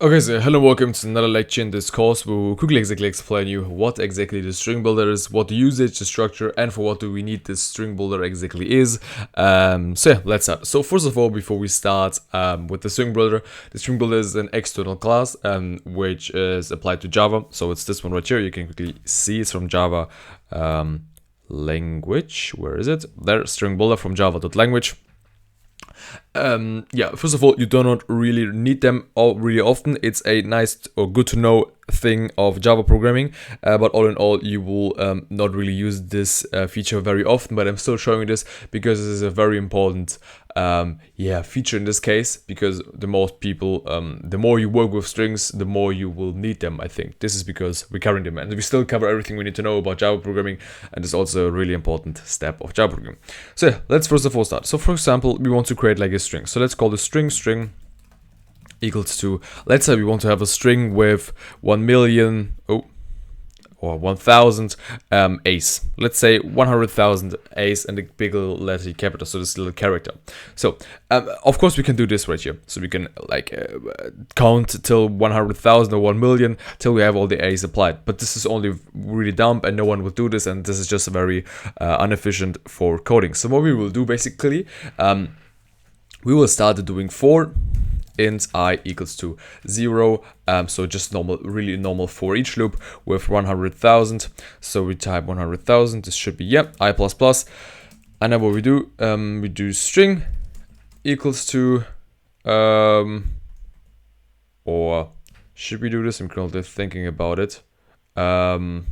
Okay, so hello and welcome to another lecture. In this course, we will quickly explain you what exactly the string builder is, what the usage, the structure, and for what do we need this string builder exactly is. So yeah, let's start. So first of all, before we start with the string builder is an external class which is applied to Java. So it's this one right here. You can quickly see it's from Java language. Where is it? There, string builder from java.language. Yeah, first of all, you do not really need them all really often. It's a nice or good to know thing of Java programming, but all in all, you will not really use this feature very often. But I'm still showing you this because this is a very important feature in this case, because the more you work with strings, the more you will need them. I think this is because we're covering them, and we still cover everything we need to know about Java programming, and it's also a really important step of Java programming. So yeah, let's first of all start. So for example, we want to create like a string. So let's call the string equals to, let's say we want to have a string with 1 million or 1,000 A's. Let's say 100,000 A's and a big little letter capital, so this little character. So of course we can do this right here. So we can count till 100,000 or 1 million till we have all the A's applied. But this is only really dumb and no one will do this, and this is just very inefficient for coding. So what we will do basically, we will start doing for int I equals to 0, so just really normal for each loop with 100,000. So we type 100,000. This should be I plus plus, and then what we do, we do string equals to, or should we do this? I'm currently thinking about it. Yeah,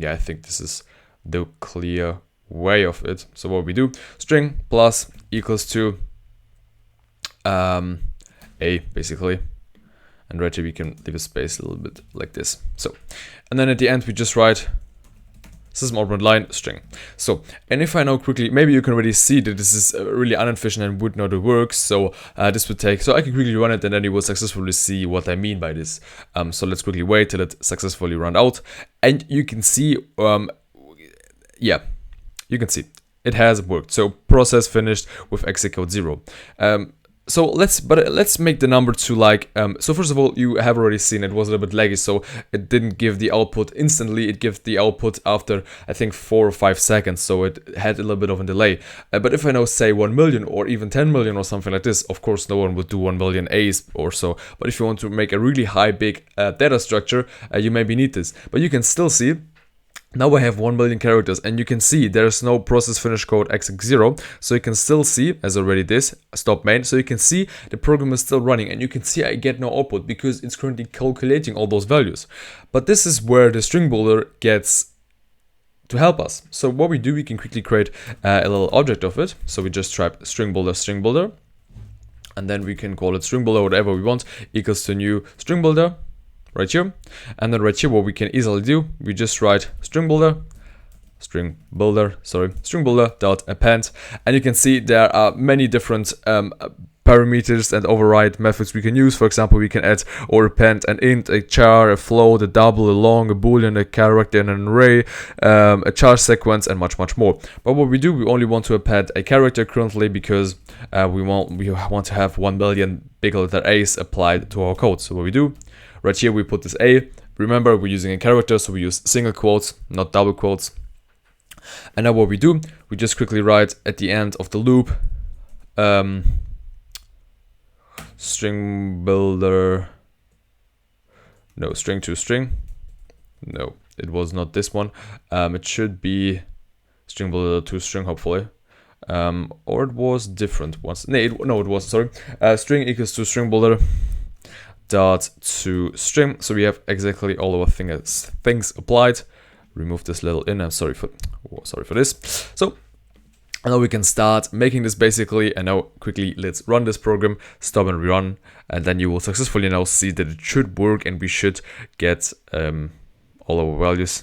I think this is the clear way of it. So what we do, string plus equals to A basically, and right here we can leave a space a little bit like this. So, and then at the end we just write system output line string. So, and if I now quickly, maybe you can already see that this is really inefficient and would not work. So this would take, so I can quickly run it and then you will successfully see what I mean by this. So let's quickly wait till it successfully run out, and you can see, yeah, you can see it has worked. So process finished with execute 0. So let's make the number to like, so first of all, you have already seen it was a little bit laggy, so it didn't give the output instantly. It gives the output after, I think, 4 or 5 seconds, so it had a little bit of a delay. But if I now say 1 million or even 10 million or something like this, of course no one would do 1 million A's or so. But if you want to make a really high big data structure, you maybe need this. But you can still see, now I have 1 million characters, and you can see there's no process finish code exec0, so you can still see, as already this, stop main, so you can see the program is still running, and you can see I get no output because it's currently calculating all those values. But this is where the string builder gets to help us. So what we do, we can quickly create a little object of it. So we just type string builder, and then we can call it string builder, whatever we want, equals to new string builder. Right here, and then right here what we can easily do, we just write string builder dot append, and you can see there are many different parameters and override methods we can use. For example, we can add or append an int, a char, a float, a double, a long, a boolean, a character, and an array, a char sequence, and much more. But what we do, we only want to append a character currently because we want to have 1 million big letter A's applied to our code. So what we do, right here we put this A. Remember, we're using a character, so we use single quotes, not double quotes. And now what we do, we just quickly write at the end of the loop, string builder, no, string to string. No, it was not this one. It should be string builder to string, hopefully. Or it was different once. No, it was, sorry. String equals to string builder dot to string. So we have exactly all our things applied. Remove this little in. I'm sorry for this. So now we can start making this basically, and now quickly let's run this program, stop and rerun, and then you will successfully now see that it should work and we should get all our values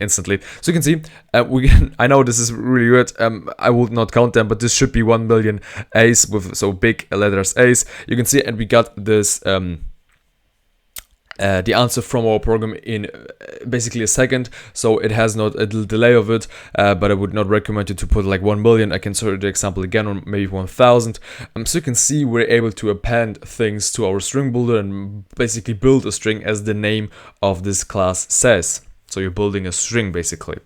instantly. So you can see, I know this is really weird, I would not count them, but this should be 1 million A's with so big letters A's. You can see, and we got this the answer from our program in basically a second, so it has not a little delay of it, but I would not recommend you to put like 1 million. I can show you the example again, or maybe 1000. So you can see we're able to append things to our string builder and basically build a string as the name of this class says. So you're building a string basically.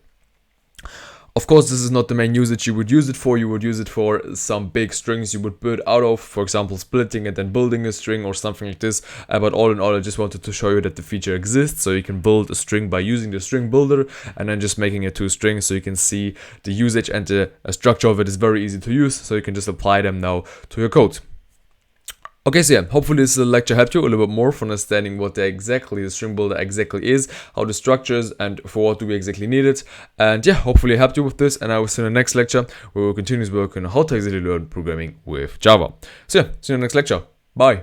Of course, this is not the main usage you would use it for. You would use it for some big strings you would build out of, for example, splitting and then building a string or something like this. But all in all, I just wanted to show you that the feature exists. So you can build a string by using the string builder and then just making it two strings. So you can see the usage and the structure of it is very easy to use. So you can just apply them now to your code. Okay, so yeah, hopefully this lecture helped you a little bit more for understanding what the string builder exactly is, how the structures, and for what do we exactly need it. And yeah, hopefully I helped you with this, and I will see you in the next lecture where we'll continue to work on how to exactly learn programming with Java. So yeah, see you in the next lecture. Bye.